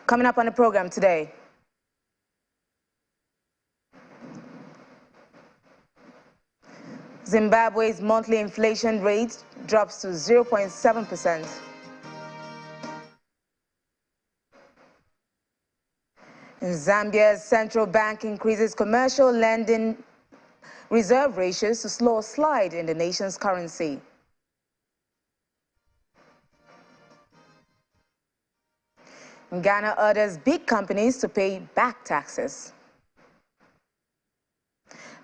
Coming up on the program today, Zimbabwe's monthly inflation rate drops to 0.7%. Zambia's central bank increases commercial lending reserve ratios to slow a slide in the nation's currency. Ghana orders big companies to pay back taxes.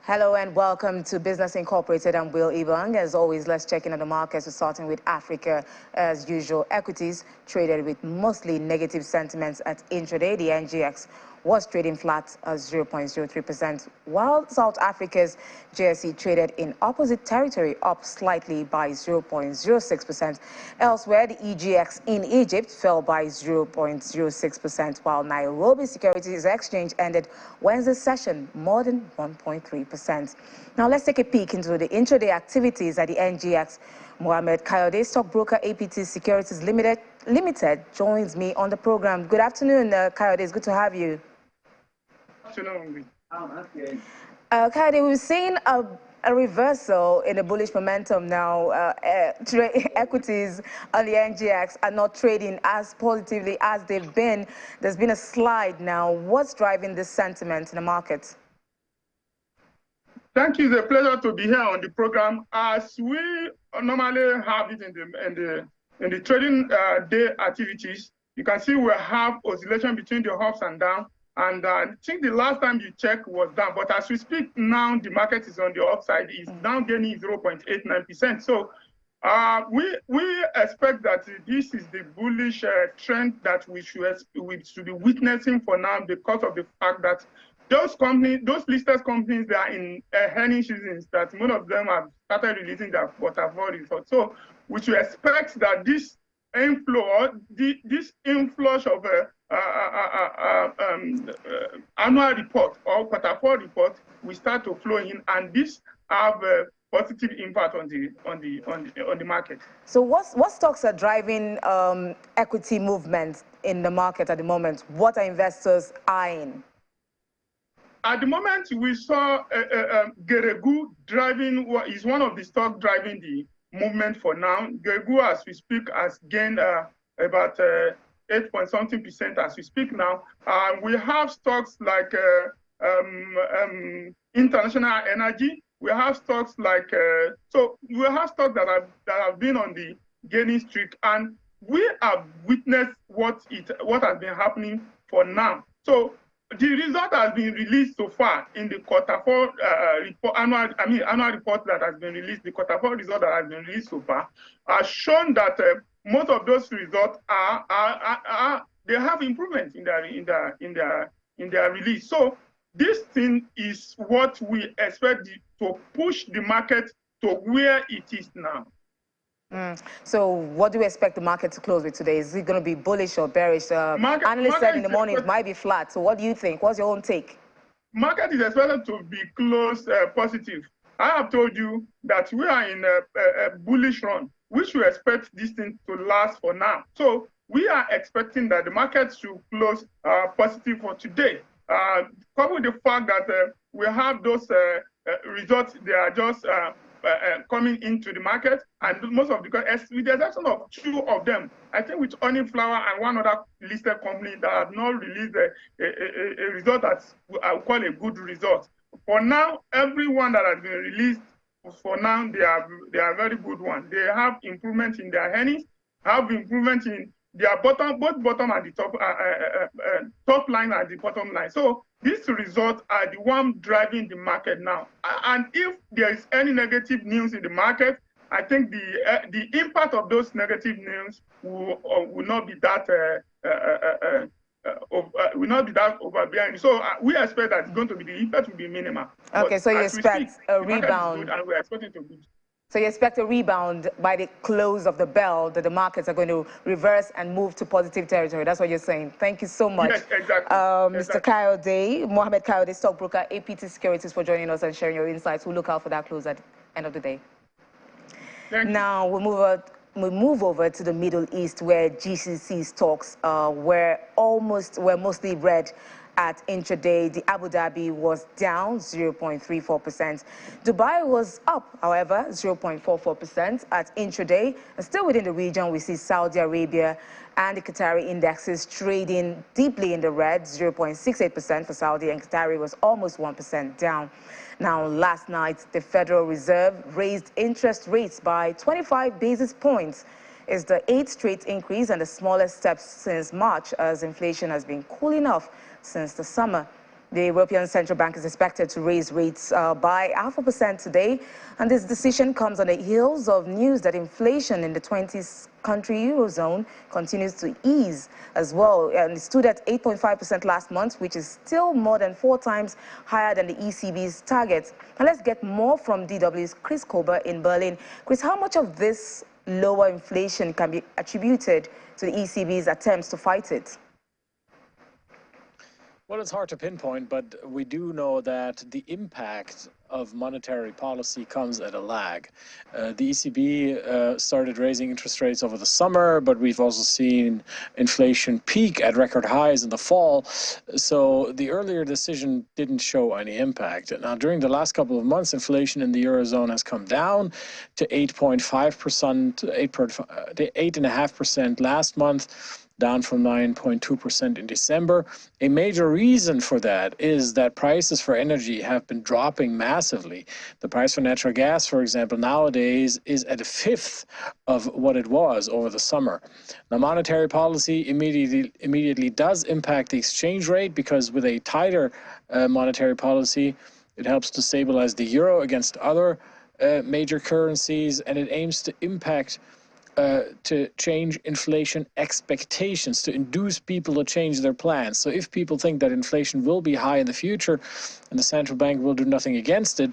Hello and welcome to Business Incorporated. I'm Will Ibang. As always, let's check in on the markets. We're starting with Africa. As usual, equities traded with mostly negative sentiments at intraday. The NGX was trading flat at 0.03%, while South Africa's JSE traded in opposite territory, up slightly by 0.06%. Elsewhere, the EGX in Egypt fell by 0.06%, while Nairobi Securities Exchange ended Wednesday's session more than 1.3%. Now let's take a peek into the intraday activities at the NGX. Mohamed Kayode, stockbroker APT Securities Limited, joins me on the program. Good afternoon, Kayode. It's good to have you. Kayode, we've seen a reversal in the bullish momentum now. Equities on the NGX are not trading as positively as they've been. There's been a slide now. What's driving this sentiment in the market? Thank you. It's a pleasure to be here on the program. As we normally have it in the trading day activities, you can see we have oscillation between the ups and downs. And I think the last time you checked was down. But as we speak now, the market is on the upside. It's down gaining 0.89%. So we expect that this is the bullish trend that we should be witnessing for now, because of the fact that those companies, those listed companies, they are in earnings seasons, that most of them have started releasing their quarter four results. So we should expect that this inflow, this influence of annual report or quarter four report will start to flow in, and this have a positive impact on the market. So what stocks are driving equity movement in the market at the moment? What are investors eyeing? At the moment, we saw Geregu driving, is one of the stocks driving the movement for now. Geregu, as we speak, has gained about 8.something% as we speak now. We have stocks like International Energy. We have stocks like, so we have stocks that have been on the gaining streak, and we have witnessed what has been happening for now. So the result has been released so far in the quarter four annual report that has been released. The quarter four result that has been released so far has shown that most of those results they have improvement in their release. So this thing is what we expect to push the market to where it is now. So what do we expect the market to close with today? Is it going to be bullish or bearish? Analysts said in the morning it might be flat. So what do you think? What's your own take? Market is expected to be closed positive. I have told you that we are in a bullish run. We should expect this thing to last for now. So we are expecting that the market should close positive for today. Coupled with the fact that we have those results, they are just coming into the market, and most of with the exception of two of them, I think with Honey Flower and one other listed company that have not released a result that I would call a good result. For now, everyone that has been released, for now, they are very good ones. They have improvement in their earnings, have improvement in their both bottom and the top line and the bottom line. So these results are the one driving the market now. And if there is any negative news in the market, I think the impact of those negative news will not be that overbearing. So we expect that it's going to be, the impact will be minimal. Okay, but so you expect a rebound. And we're expecting to be. So you expect a rebound by the close of the bell, that the markets are going to reverse and move to positive territory. That's what you're saying. Thank you so much. Yes, exactly. Mr. Kayode, Mohamed Kayode, stockbroker, APT Securities, for joining us and sharing your insights. We'll look out for that close at the end of the day. Thank you. Now we'll move we move over to the Middle East, where GCC's talks were mostly red at intraday. The Abu Dhabi was down 0.34%. Dubai was up, however, 0.44% at intraday. And still within the region, we see Saudi Arabia and the Qatari indexes trading deeply in the red, 0.68% for Saudi, and Qatari was almost 1% down. Now, last night, the Federal Reserve raised interest rates by 25 basis points. It's the 8th straight increase and the smallest step since March, as inflation has been cooling off since the summer. The European Central Bank is expected to raise rates by 0.5% today, and this decision comes on the heels of news that inflation in the 20-country Eurozone continues to ease as well, and it stood at 8.5% last month, which is still more than 4 times higher than the ECB's target. And let's get more from DW's Chris Kober in Berlin. Chris, how much of this lower inflation can be attributed to the ECB's attempts to fight it? Well, it's hard to pinpoint, but we do know that the impact of monetary policy comes at a lag. The ECB started raising interest rates over the summer, but we've also seen inflation peak at record highs in the fall. So the earlier decision didn't show any impact. Now, during the last couple of months, inflation in the Eurozone has come down to 8.5%, 8.5% last month, down from 9.2% in December. A major reason for that is that prices for energy have been dropping massively. The price for natural gas, for example, nowadays is at 1/5 of what it was over the summer. Now, monetary policy immediately does impact the exchange rate, because with a tighter monetary policy, it helps to stabilize the euro against other major currencies, and it aims to impact to change inflation expectations, to induce people to change their plans. So if people think that inflation will be high in the future and the central bank will do nothing against it,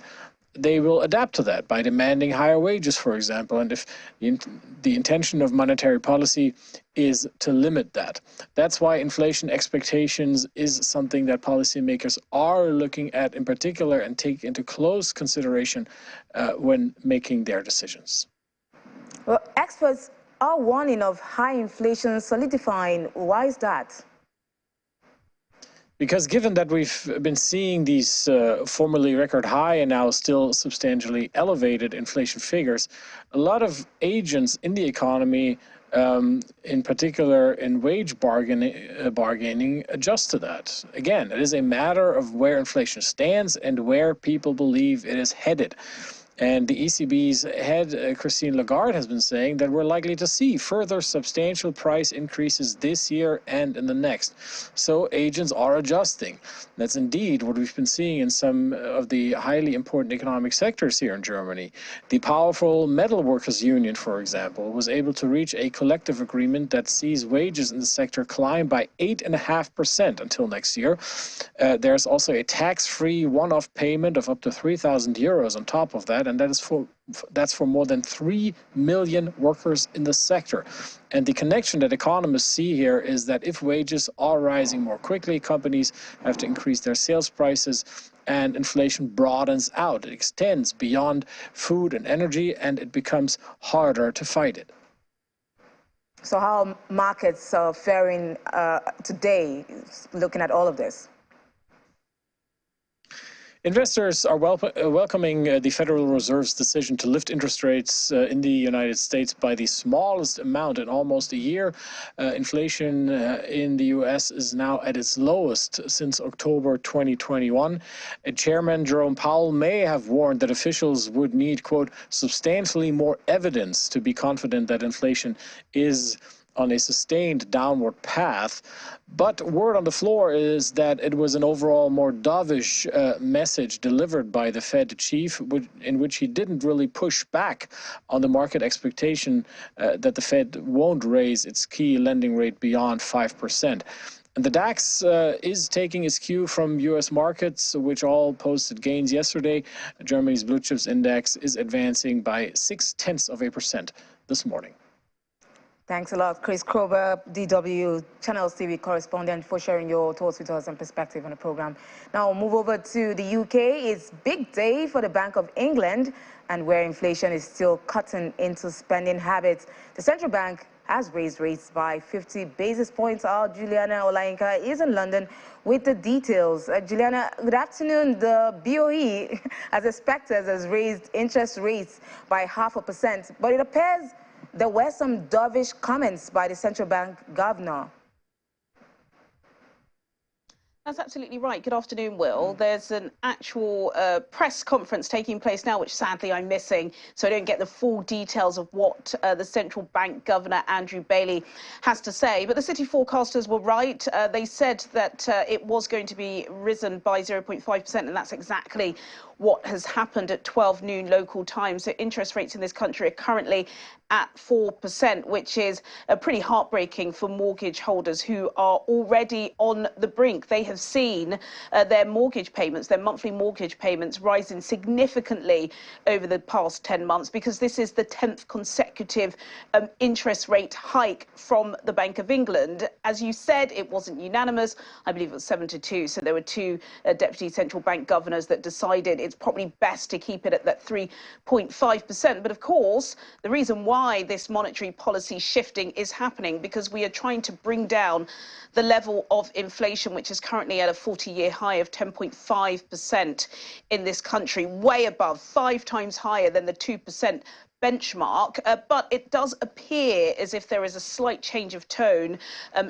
they will adapt to that by demanding higher wages, for example. And if the intention of monetary policy is to limit that. That's why inflation expectations is something that policymakers are looking at in particular and take into close consideration when making their decisions. Well, experts are warning of high inflation solidifying. Why is that? Because given that we've been seeing these formerly record high and now still substantially elevated inflation figures, a lot of agents in the economy, in particular in wage bargaining, adjust to that. Again, it is a matter of where inflation stands and where people believe it is headed. And the ECB's head, Christine Lagarde, has been saying that we're likely to see further substantial price increases this year and in the next. So agents are adjusting. That's indeed what we've been seeing in some of the highly important economic sectors here in Germany. The powerful metal workers union, for example, was able to reach a collective agreement that sees wages in the sector climb by 8.5% until next year. There's also a tax-free one-off payment of up to 3,000 euros on top of that, and that's for more than 3 million workers in the sector. And the connection that economists see here is that if wages are rising more quickly, companies have to increase their sales prices, and inflation broadens out. It extends beyond food and energy, and it becomes harder to fight it. So how are markets faring today, looking at all of this? Investors are welcoming the Federal Reserve's decision to lift interest rates in the United States by the smallest amount in almost a year. Inflation in the U.S. is now at its lowest since October 2021. Chairman Jerome Powell may have warned that officials would need, quote, substantially more evidence to be confident that inflation is on a sustained downward path. But word on the floor is that it was an overall more dovish message delivered by the Fed chief, in which he didn't really push back on the market expectation that the Fed won't raise its key lending rate beyond 5%. And the DAX is taking its cue from U.S. markets, which all posted gains yesterday. Germany's blue chips index is advancing by 0.6% this morning. Thanks a lot, Chris Krober, DW Channels TV correspondent, for sharing your thoughts with us and perspective on the program. Now, we'll move over to the UK. It's big day for the Bank of England, and where inflation is still cutting into spending habits. The central bank has raised rates by 50 basis points. Our Juliana Olainka is in London with the details. Juliana, good afternoon. The BoE, as expected, has raised interest rates by 0.5%, but it appears there were some dovish comments by the central bank governor. That's absolutely right. Good afternoon, Will. There's an actual press conference taking place now, which sadly I'm missing, so I don't get the full details of what the central bank governor, Andrew Bailey, has to say. But the city forecasters were right. They said that it was going to be risen by 0.5%, and that's exactly what has happened at 12 noon local time. So interest rates in this country are currently at 4%, which is pretty heartbreaking for mortgage holders who are already on the brink. They have seen their mortgage payments, their monthly mortgage payments, rising significantly over the past 10 months because this is the 10th consecutive interest rate hike from the Bank of England. As you said, it wasn't unanimous. I believe it was 7-2. So there were two deputy central bank governors that decided it's probably best to keep it at that 3.5%. But of course, the reason why this monetary policy shifting is happening because we are trying to bring down the level of inflation, which is currently at a 40-year high of 10.5% in this country, way above, 5 times higher than the 2% benchmark, but it does appear as if there is a slight change of tone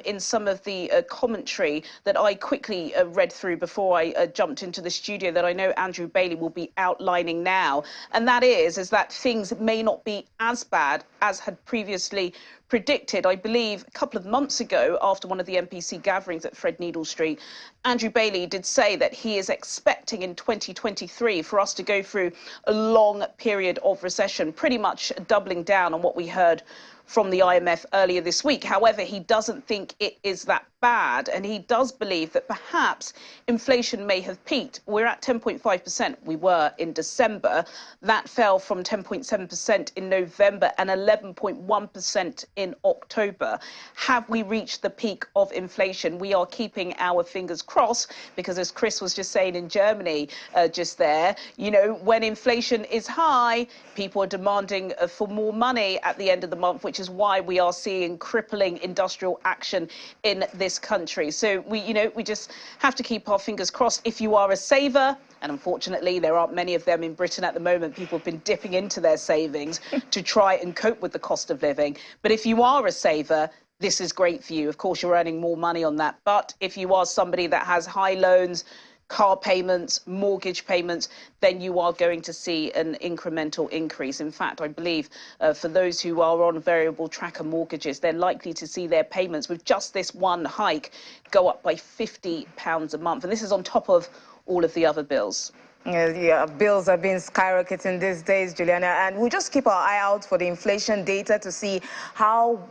in some of the commentary that I quickly read through before I jumped into the studio that I know Andrew Bailey will be outlining now. And that is that things may not be as bad as had previously predicted. I believe a couple of months ago, after one of the MPC gatherings at Threadneedle Street, Andrew Bailey did say that he is expecting in 2023 for us to go through a long period of recession, pretty much doubling down on what we heard from the IMF earlier this week. However, he doesn't think it is that bad, and he does believe that perhaps inflation may have peaked. We're at 10.5%. We were in December. That fell from 10.7% in November and 11.1% in October. Have we reached the peak of inflation? We are keeping our fingers crossed because, as Chris was just saying in Germany just there, you know, when inflation is high, people are demanding for more money at the end of the month, which is why we are seeing crippling industrial action in this country. So we just have to keep our fingers crossed. If you are a saver, and unfortunately there aren't many of them in Britain at the moment, people have been dipping into their savings to try and cope with the cost of living. But if you are a saver, this is great for you. Of course, you're earning more money on that. But if you are somebody that has high loans, car payments, mortgage payments, then you are going to see an incremental increase. In fact, I believe for those who are on variable tracker mortgages, they're likely to see their payments with just this one hike go up by £50 a month. And this is on top of all of the other bills. Yeah, bills have been skyrocketing these days, Juliana, and we'll just keep our eye out for the inflation data to see how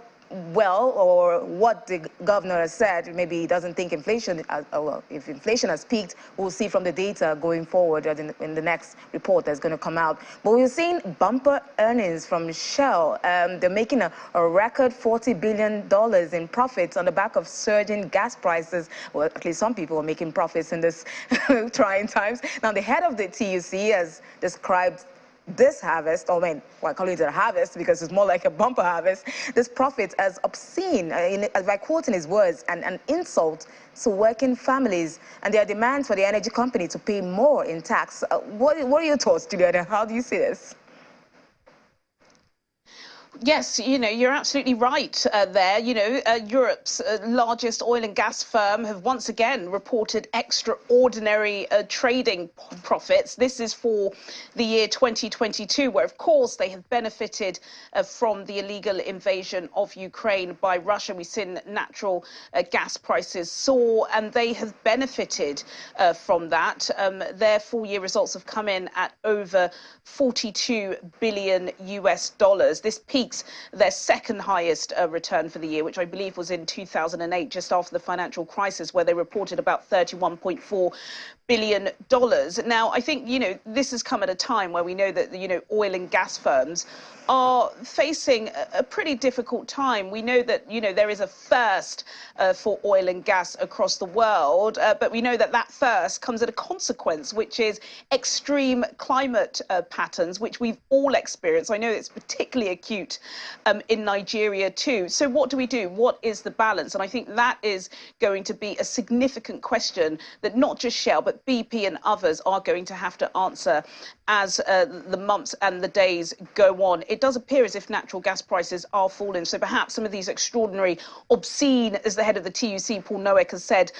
well or what the governor has said. Maybe he doesn't think inflation, well, if inflation has peaked, we'll see from the data going forward in the next report that's going to come out. But we've seen bumper earnings from Shell. They're making a record $40 billion in profits on the back of surging gas prices. Well, at least some people are making profits in this trying times. Now, the head of the TUC has described this harvest, or I call it a harvest because it's more like a bumper harvest, this profit as obscene, by quoting his words, an insult to working families and their demands for the energy company to pay more in tax. What are your thoughts, Juliana? How do you see this? Yes, you're absolutely right there. Europe's largest oil and gas firm have once again reported extraordinary trading profits. This is for the year 2022, where, of course, they have benefited from the illegal invasion of Ukraine by Russia. We've seen natural gas prices soar, and they have benefited from that. Their full-year results have come in at over $42 billion. This peaks their second highest return for the year, which I believe was in 2008, just after the financial crisis, where they reported about $31.4 billion. Now, I think, this has come at a time where we know that, oil and gas firms are facing a pretty difficult time. We know that, there is a thirst for oil and gas across the world, but we know that that thirst comes at a consequence, which is extreme climate patterns, which we've all experienced. I know it's particularly acute in Nigeria too. So what do we do? What is the balance? And I think that is going to be a significant question that not just Shell, but BP and others are going to have to answer as the months and the days go on. It does appear as if natural gas prices are falling. So perhaps some of these extraordinary, obscene, as the head of the TUC, Paul Nowick, has said,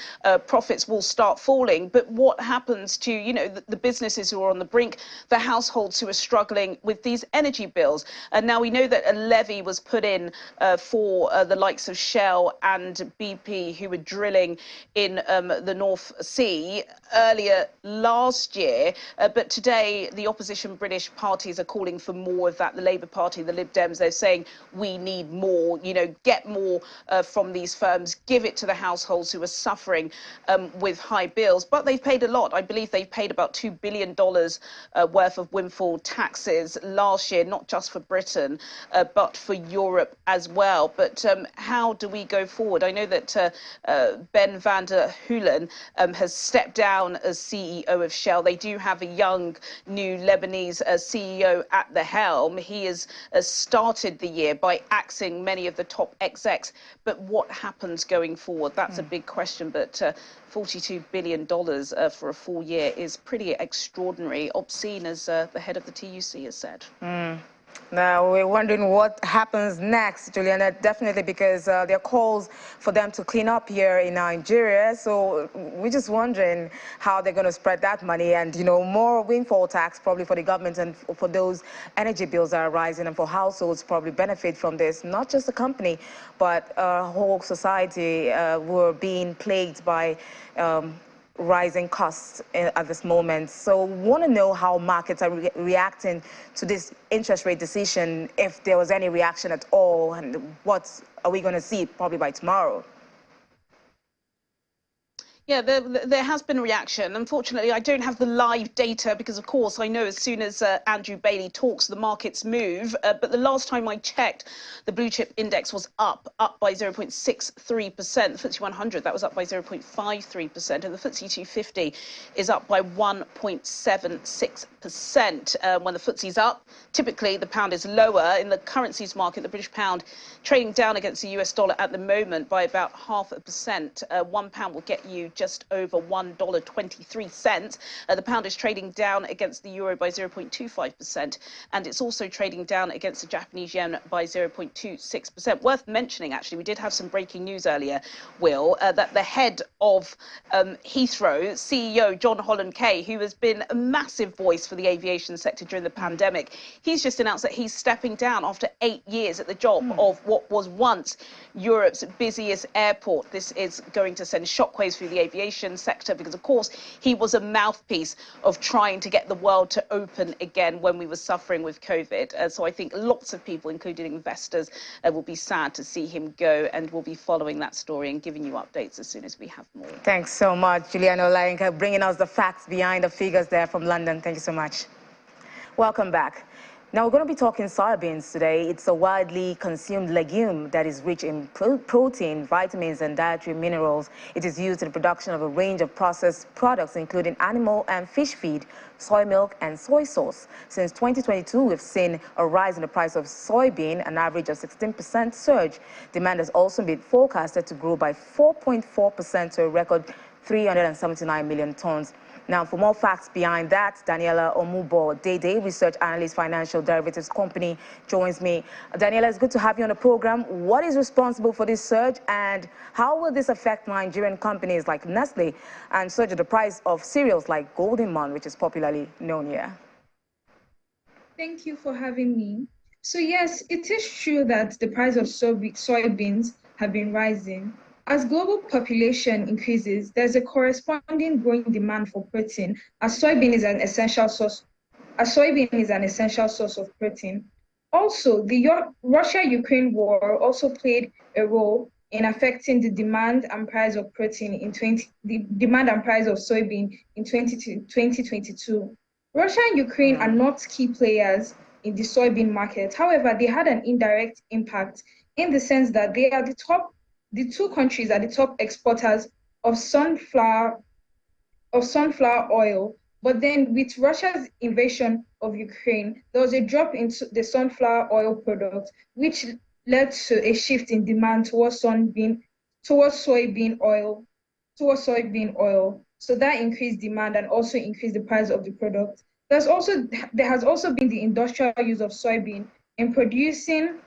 profits will start falling. But what happens to, the businesses who are on the brink, the households who are struggling with these energy bills? And now we know that a levy was put in for the likes of Shell and BP, who were drilling in the North Sea earlier last year. But today, the opposition British parties are calling for more of that. The Labour Party, the Lib Dems, they're saying we need more, get more from these firms, give it to the households who are suffering with high bills. But they've paid a lot. I believe they've paid about $2 billion worth of windfall taxes last year, not just for Britain, but for Europe as well. But how do we go forward? I know that Ben van der Heulen has stepped down as CEO of Shell. They do have a young, new Lebanese CEO at the helm. He has started the year by axing many of the top execs. But what happens going forward? That's a big question. But $42 billion for a full year is pretty extraordinary, obscene, as the head of the TUC has said. Now, we're wondering what happens next, Juliana, definitely, because there are calls for them to clean up here in Nigeria. So we're just wondering how they're going to spread that money and, more windfall tax probably for the government and for those energy bills that are rising, and for households probably benefit from this, not just the company, but whole society were being plagued by rising costs at this moment. So want to know how markets are reacting to this interest rate decision, if there was any reaction at all, and what are we going to see probably by tomorrow? Yeah, there has been a reaction. Unfortunately, I don't have the live data because, of course, I know as soon as Andrew Bailey talks, the markets move. But the last time I checked, the blue chip index was up by 0.63%. The FTSE 100, that was up by 0.53%. And the FTSE 250 is up by 1.76%. When the FTSE's up, typically the pound is lower. In the currencies market, the British pound trading down against the US dollar at the moment by about 0.5%. £1 will get you just over $1.23. The pound is trading down against the euro by 0.25%, and it's also trading down against the Japanese yen by 0.26%. Worth mentioning, actually, we did have some breaking news earlier, Will, that the head of Heathrow, CEO John Holland-Kaye, who has been a massive voice for the aviation sector during the pandemic, he's just announced that he's stepping down after 8 years at the job of what was once Europe's busiest airport. This is going to send shockwaves through the aviation sector because, of course, he was a mouthpiece of trying to get the world to open again when we were suffering with COVID. So I think lots of people, including investors, will be sad to see him go, and we'll be following that story and giving you updates as soon as we have more. Thanks so much, Juliana Olayinka, bringing us the facts behind the figures there from London. Thank you so much. Welcome back. Now, we're going to be talking soybeans today. It's a widely consumed legume that is rich in protein, vitamins, and dietary minerals. It is used in the production of a range of processed products, including animal and fish feed, soy milk, and soy sauce. Since 2022, we've seen a rise in the price of soybean, an average of 16% surge. Demand has also been forecasted to grow by 4.4% to a record 379 million tons. Now, for more facts behind that, Daniela Omubo-Dede, research analyst, financial derivatives company, joins me. Daniela, it's good to have you on the program. What is responsible for this surge, and how will this affect Nigerian companies like Nestle and surge the price of cereals like Golden Mon, which is popularly known here? Thank you for having me. So yes, it is true that the price of soybeans have been rising. As global population increases, there's a corresponding growing demand for protein, as soybean is an essential source of protein. Also, the Russia-Ukraine war also played a role in affecting the demand and price of protein the demand and price of soybean in 2022. Russia and Ukraine are not key players in the soybean market. However, they had an indirect impact in the sense that the two countries are the top exporters of sunflower oil. But then with Russia's invasion of Ukraine, there was a drop in the sunflower oil product, which led to a shift in demand towards soybean oil. So that increased demand and also increased the price of the product. There has also been the industrial use of soybean in producing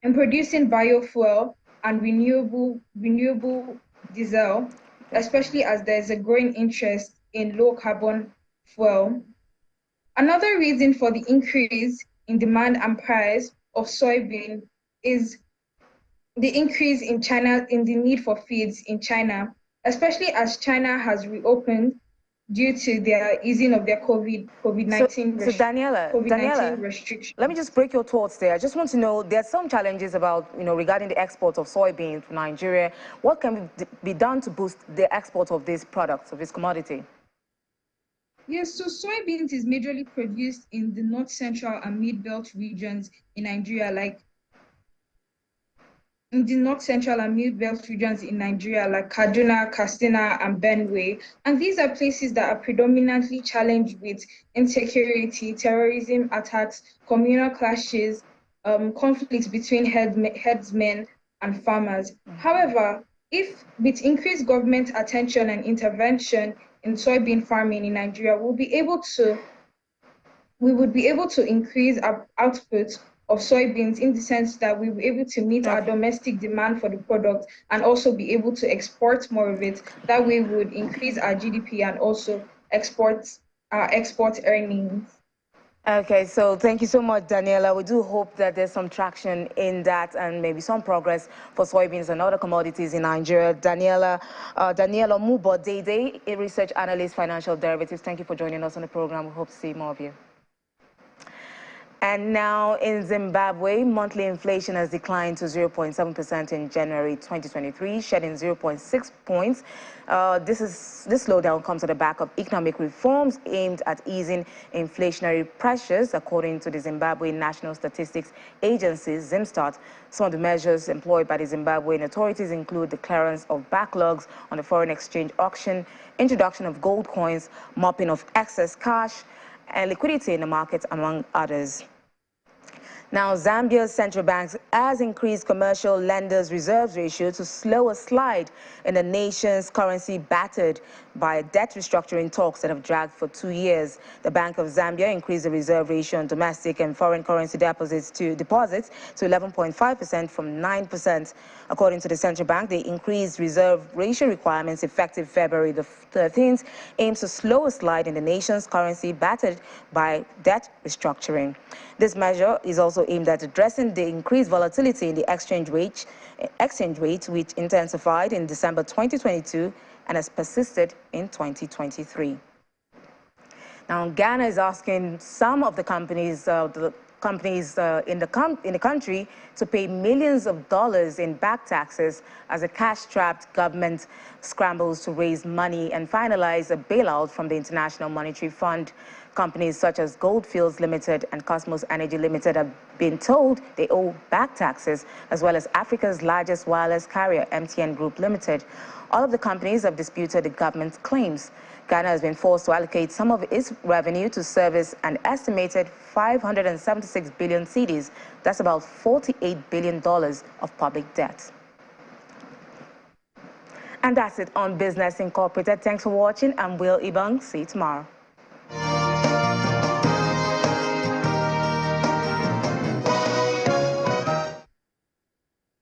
biofuel and renewable diesel, especially as there's a growing interest in low carbon fuel. Another reason for the increase in demand and price of soybean is the increase in the need for feeds in China, especially as China has reopened due to their easing of their COVID-19 restrictions. Let me just break your thoughts there. I just want to know, there are some challenges about, regarding the export of soybean to Nigeria. What can be done to boost the export of these products, of this commodity? Yes, so soybeans is majorly produced in the north central and mid-belt regions in Nigeria, like Kaduna, Katsina, and Benue. And these are places that are predominantly challenged with insecurity, terrorism attacks, communal clashes, conflicts between herdsmen and farmers. However, if with increased government attention and intervention in soybean farming in Nigeria, we would be able to increase our output of soybeans in the sense that we will be able to meet our domestic demand for the product and also be able to export more of it. That way we would increase our GDP and also our export earnings. Okay, so thank you so much, Daniela. We do hope that there's some traction in that and maybe some progress for soybeans and other commodities in Nigeria. Daniela Mubodede, a research analyst, financial derivatives. Thank you for joining us on the program. We hope to see more of you. And now in Zimbabwe, monthly inflation has declined to 0.7% in January 2023, shedding 0.6 points. This slowdown comes at the back of economic reforms aimed at easing inflationary pressures, according to the Zimbabwe National Statistics Agency, ZimStat. Some of the measures employed by the Zimbabwean authorities include the clearance of backlogs on the foreign exchange auction, introduction of gold coins, mopping of excess cash, and liquidity in the markets, among others. Now, Zambia's central bank has increased commercial lenders' reserves ratio to slow a slide in the nation's currency battered by debt restructuring talks that have dragged for 2 years. The Bank of Zambia increased the reserve ratio on domestic and foreign currency deposits to 11.5% from 9%. According to the central bank, the increased reserve ratio requirements effective February the 13th aims to slow a slide in the nation's currency battered by debt restructuring. This measure is also aimed at addressing the increased volatility in the exchange rate, which intensified in December 2022 and has persisted in 2023. Now, Ghana is asking some of the companies in the country to pay millions of dollars in back taxes as a cash-strapped government scrambles to raise money and finalize a bailout from the International Monetary Fund. Companies such as Goldfields Limited and Cosmos Energy Limited have been told they owe back taxes, as well as Africa's largest wireless carrier, MTN Group Limited. All of the companies have disputed the government's claims. Ghana has been forced to allocate some of its revenue to service an estimated 576 billion cedis. That's about $48 billion of public debt. And that's it on Business Incorporated. Thanks for watching. I'm Will Ibang. See you tomorrow.